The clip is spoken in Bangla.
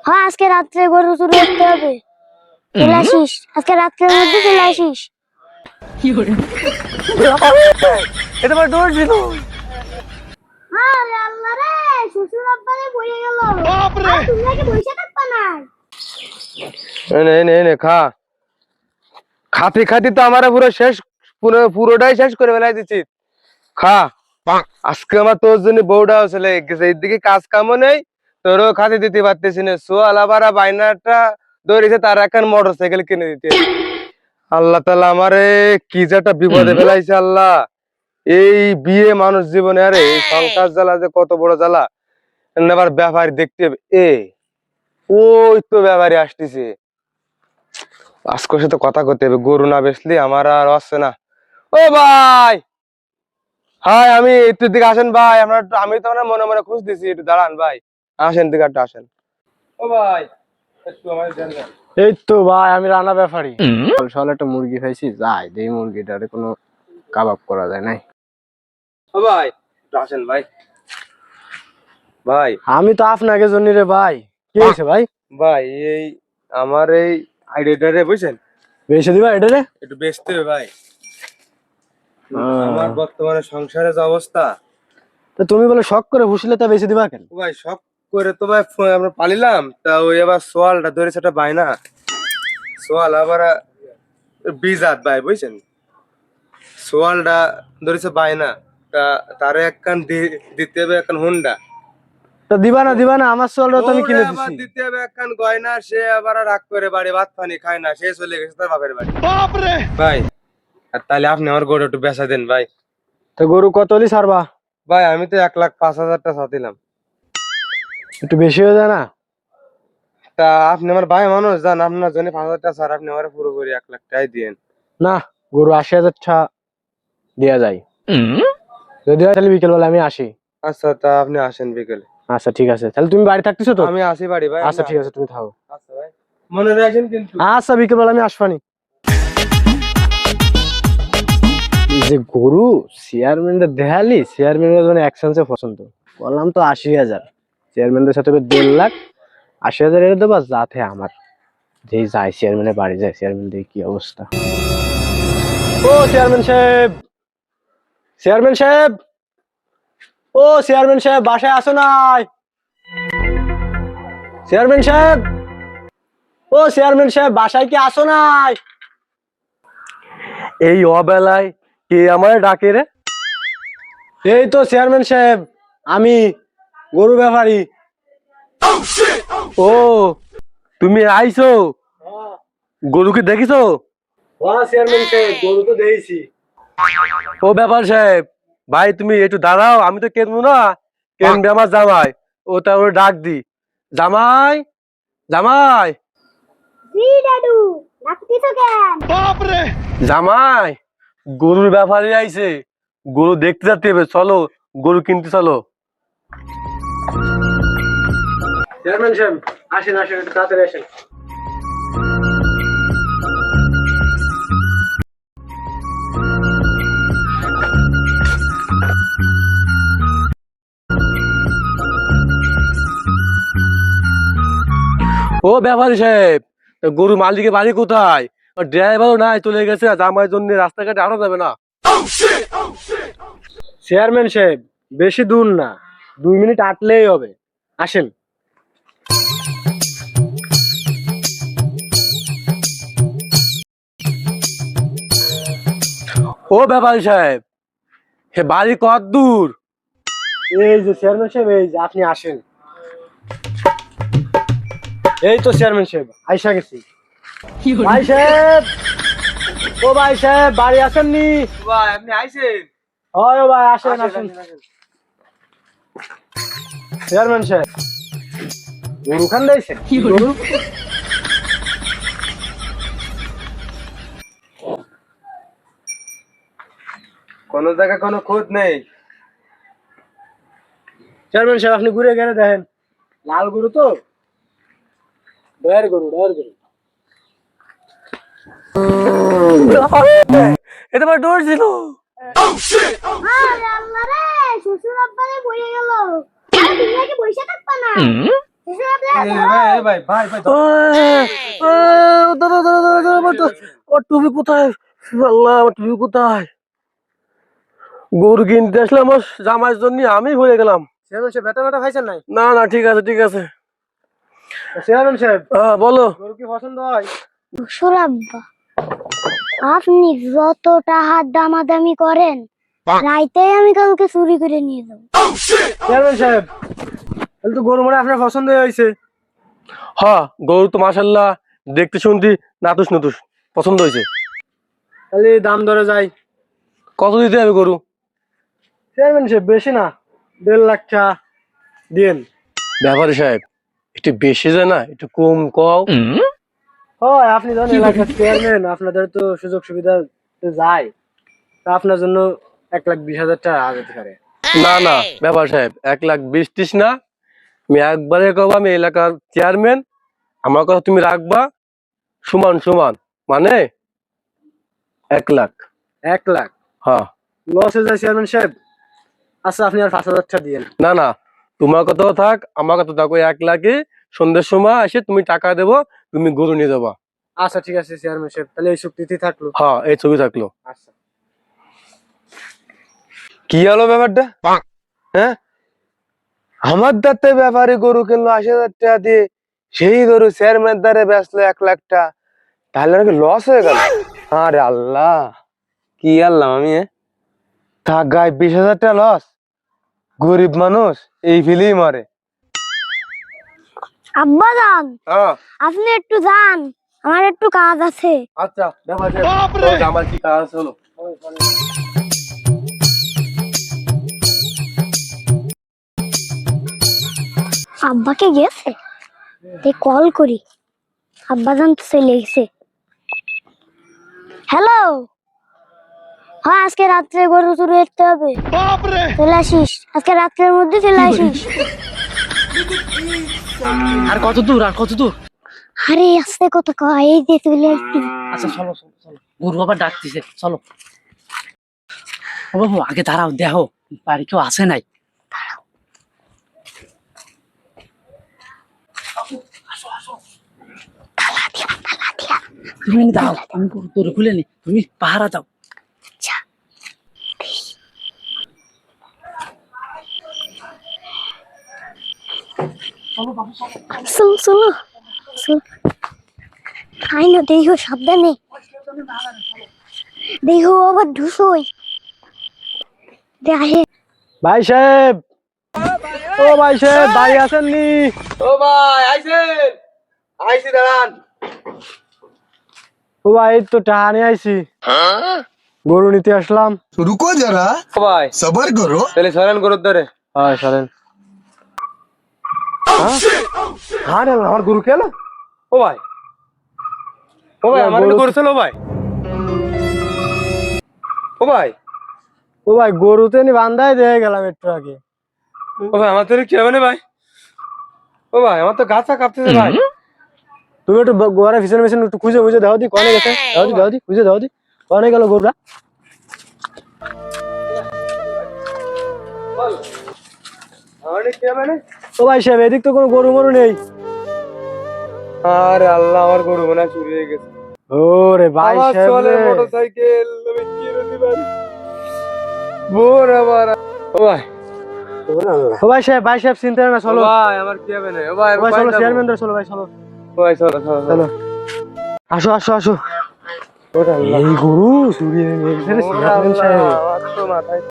হ্যাঁ, আজকে রাত্রে গরু চুরি করতে হবে। চলে আসিস, আজকে রাত্রের মধ্যে চলে আসিস। এটা আমার দোষ ছিল। আরে আল্লাহ রে, শ্বশুর আব্বারে বইয়ে গেল। আর তুমি নাকি বইসা থাকবা না? এনে এনে এনে খা। খাতি খাতি তো আমার পুরো শেষ, পুরোটাই শেষ করে ফেলাই দিচ্ছি। খা। আজকে আমার তোর জন্য বউটাও চলে গেছে, এইদিকে কাজ কামও নেই, তোরও খাতি দিতে পারতেছি না। সোয়াল আবার বাইনাটা ধরেছে, তার এখন মোটর সাইকেল কিনে দিতে। আল্লাহ তাআলা আমারে কি যে একটা বিপদে ফেলাইছে আল্লাহ। এই বিয়ে মানুষ জীবনে, আরে এই সংসার জ্বালা যে কত বড় জ্বালা। আবার ব্যাপারী দেখতে হবে। ওই তো ব্যাপারী আসতেছে, আজকের সাথে কথা করতে হবে। গরু না বেচলি আমার আর আসছে না। ও ভাই, হাই, আমি একটু দিকে আসেন ভাই। আমি তো মনে মনে খুঁজতেছি, একটু দাঁড়ান ভাই। আসেন দিকে একটু আসেন। ও ভাই, একটু আমার দেন না। এই তো ভাই, আমি রানা ব্যাপারী। সকালে একটা মুরগি খাইছি, যাই দেই মুরগিটারে কোনো কাবাব করা যায় নাই। ও ভাই, একটু আসেন ভাই। ভাই আমি তো আপনাকে জন্য রে ভাই। কি হয়েছে ভাই? ভাই, এই আমার এই আইডিয়াটা বুঝছেন, বেশি দিবা এটা রে? একটু বেচতে হবে ভাই। আমার বর্তমানে সংসারের যে অবস্থা। তো তুমি বলে শখ করে ভুসিলে তা বেশি দিবা কেন? ও ভাই, শখ করে তো ভাই আমরা পালিলাম, তা ওই আবার সোয়ালটা ধরেছে, একটা বাইনা সোয়াল আবার বিজাত ভাই, বুঝছেন। সোয়ালটা ধরেছে বাইনা, তা তারে একখান দিতে হবে, একখান হুন্ডা। তা দিবা না আমার সোয়ালটা তো আমি কিনে ওরে আবার দিছি। দিতে হবে একখান গয়না। সে আবার রাগ করে বাড়ি ভাত পানি খায় না, সে চলে গেছে তার বাপের বাড়ি। ভাই, আর তাহলে আপনি আমার গরু একটু বেচা দেন ভাই। তো গরু কত হলি ছাড়বা? ভাই আমি তো 1,05,000 টাকা চাইলাম। একটু বেশি হয়ে যায় না? তা আপনি আমার ভাই মানুষ, জান, আপনার জন্য 5,000 টাকা ছাড়, আপনি আমার পুরোপুরি 1,00,000 টাকাই দিয়েন। না, গরু 80,000 টা দেয়া যায়। যদি হয় তাহলে বিকেল বেলা আমি আসি। আচ্ছা, তা আপনি আসেন বিকেলে। আচ্ছা ঠিক আছে, তাহলে তুমি বাড়ি থাকতেছো তো? আমি আসি বাড়ি ভাই। আচ্ছা ঠিক আছে, তুমি থাকো। আচ্ছা ভাই, মনে রাখেন কিন্তু। আচ্ছা, বিকেল বেলা আমি আসবানি। এই যে গরু চেয়ারম্যানটা দেখালি, চেয়ারম্যানের জন্য একসেন্সে পছন্দ বললাম তো 80,000। চেয়ারম্যানদের সাথে 1,50,000, 80,000 এর দেবা যাতে আমার যেই যায় চেয়ারম্যানের বাড়ি যায়, চেয়ারম্যান দেখি কি অবস্থা। ও চেয়ারম্যান সাহেব, চেয়ারম্যান সাহেব, ও চেয়ারম্যান সাহেব, বাসায় আসো নাই? চেয়ারম্যান সাহেব, ও চেয়ারম্যান সাহেব, বাসায় কি আসো নাই? এই অবেলায় কে আমায় ডাকে রে? এই তো চেয়ারম্যান সাহেব, আমি গরু ব্যাপারী। ও, তুমি আইছো? গরুকে দেখিছো? চেয়ারম্যান সাহেব, গরু তো দেখেছি। ও ব্যাপার সাহেব, ভাই তুমি একটু দাঁড়াও, আমি তো কেনবো না, কেনবে আমার জামাই। ও তা ওর ডাক দি। জামাই, জামাই, জি দাদু, ডাকতেছো কেন? জামাই, গরুর ব্যাপারে আইছে, গরু দেখতে যেতে হবে, চলো গরু কিনতে চলো। চেয়ারম্যান সাহেব, আসেন আসেন, একটু তাড়াতাড়ি আসেন। ও ব্যাপারী সাহেব, তা গরু মালিকের বাড়ি কোথায়? ড্রাইভারও নাই, চলে গেছে, জামাইয়ের জন্য রাস্তাঘাটে আনা যাবে না। চেয়ারম্যান সাহেব, বেশি দূর না, 2 মিনিট আটলেই হবে, আসেন। ও ব্যাপারী সাহেব, হে বাড়ি কত দূর? এই যে চেয়ারম্যান সাহেব, এই যে আপনি আসেন। এই তো চেয়ারম্যান সাহেব, আইসা গেছি। ভাই সাহেব, ও ভাই সাহেব, বাড়ি আসেননি? ভাই আপনি আইছেন? হয় ও ভাই, আসেন আসেন। চেয়ারম্যান সাহেব, গরু খান দিয়েছেন? কি গরু? কোন জায়গায় কোনো খোঁজ নেই। চেয়ারম্যান সাহেব, আপনি ঘুরে গেলে দেখেন, লাল গরু তো, ডয়ের গরু, ডয়ের গরু। এটা আমার দোষ ছিল। আরে আল্লাহ রে, শ্বশুর আব্বারে বইয়ে গেল। আর তুমি নাকি বইসা থাকবা না? শ্বশুর আব্বা ভাই ভাই ভাই ও টুপি কোথায়? আল্লাহ, আমার টুপি কোথায়? গরু কিনতে আসলাম আমার জামাইয়ের জন্য, আমি হয়ে গেলাম। চেয়ারম্যান সাহেব ব্যথা ব্যথা খাইছেন নাই? না না, ঠিক আছে ঠিক আছে। চেয়ারম্যান সাহেব, বলো। গরু কি পছন্দ হয়? শ্বশুর আব্বা, আপনি যত টাকার দামাদামি করেন, রাইতে আমি কাউকে চুরি করে নিয়ে যাবো। চেয়ারম্যান সাহেব, তাহলে তো গরু মনে হয় আপনার পছন্দ হয়েছে। হ্যাঁ, গরু তো মাশাআল্লাহ দেখতে শুনতে নাতুস নতুস পছন্দ হয়েছে। তাহলে দাম দরে যাই। কত দিতে হবে গরু? চেয়ারম্যান সাহেব, বেশি না, 1.5 লাখ টাকা দিন। ব্যাপারী সাহেব, একটু বেশি যায় না? একটু কম কও। হয়, আপনি জানেন এলাকার চেয়ারম্যান, আপনাদের তো সুযোগ সুবিধা যায়, তা আপনার জন্য 1,20,000 টাকা যেতে পারে। না না ব্যাপারী সাহেব, 1,20,000 না, আমি একবারে কব, আমি এলাকার চেয়ারম্যান, আমার কথা তুমি রাখবা সমান সমান, মানে 1 লাখ। 1 লাখ? হ্যাঁ। লসে যায় চেয়ারম্যান সাহেব। আচ্ছা, আপনি আর 5,000 টাকা দিয়েন। না না, তোমার কথাও থাক, আমার কথা থাকো, 1 লাখে সন্ধ্যের সময় এসে তুমি টাকা দেবো, তুমি গরু নিয়ে যাবা। আচ্ছা ঠিক আছে চেয়ারম্যান সাহেব, তাহলে এই চুক্তিতে থাকলো। হ্যাঁ, এই ছবি থাকলো। আচ্ছা। কি হলো ব্যাপারটা? হ্যাঁ, আমার দাঁতে ব্যাপারে গরু কিনলো 80,000 টাকা দিয়ে, সেই গরু চেয়ারম্যান দ্বারে বেচলো 1 লাখ টাকা, তাহলে নাকি লস হয়ে গেল। আরে আল্লাহ, কি আল্লাহ আমি থাক গায়ে 20,000 টাকা লস, গরিব মানুষ এই ফিলেই মরে। আব্বা যান, আপনি একটু যান, আমার একটু কাজ আছে। আচ্ছা আমার কি কাজ আছে হলো। আব্বাকে গেছে, কল করি। আব্বা যান তো চলে গেছে। হ্যালো, হ্যাঁ আজকে রাত্রে গরু চুরি করতে হবে, চলে আসিস, আজকে রাত্রের মধ্যে চলে আসিস। আর কত দূর, আর কত দূর? আরে আস্তে কথা কয়, এই যে চলে আসছি। আচ্ছা চলো চলো চলো, গরু আবার ডাকতেছে, চলো। ও বাবু, আগে দাঁড়াও, দেখো বাড়ি কেউ আসে নাই। তুমি দাও, আমি তোর খুলে নি, তুমি পাহারা দাও। চলো চলো চলো, আই না, দেখো সাবধানে, দেখো আবার ঢুসোই দেখে। ভাই সাহেব, ও ভাই সাহেব, বাড়ি আসেননি? ও ভাই আইছেন, আইছি দাঁড়ান। ও ভাই, এই তো টাকা নিয়ে আইছি, গরু নিতে আসলাম। रुको जरा ও ভাই सबर करो। তাহলে সরেন গরুর ধরে। হ্যাঁ সরেন। হ্যাঁ রে, আমার গরু কে এলো? ও ভাই, ও ভাই আমার গরু ছিল। ও ভাই, ও ভাই, ও ভাই, গরুতে নি বান্ধাই দিয়ে গেলাম একটু আগে। ও ভাই আমার তো কি হবে না ভাই? ও ভাই আমার তো গাছা কাঁপতেছে ভাই। তুমি একটু গোয়ারে পিছনে পিছনে একটু খুঁজে খুঁজে দাও দি, কনে গেছে, দাও দি খুঁজে দাও দি, কনে গেল গরুটা? ও ভাই সাহেব, এদিক তো কোনো গরু মরু নেই। আরে আল্লাহ, আমার গরু মনে হয় চুরি হয়ে গেছে। ওরে ভাই আমার সাহেব চলে রে। মোটরসাইকেল, আমি কি রতি ভাই, বোর আমার। ও ভাই, ও ভাই সাহেব, ভাই সাহেব চিন্তা না, চলো। ও ভাই আমার কি হবে না? ও ভাই ও ভাই চলো, চেয়ারম্যান চলো, ভাই চলো। ও ভাই চলো চলো চলো, আসো আসো আসো। এই গরু চুরি হয়ে গেছে রে চেয়ারম্যান সাহেব। আমার তো মাথায়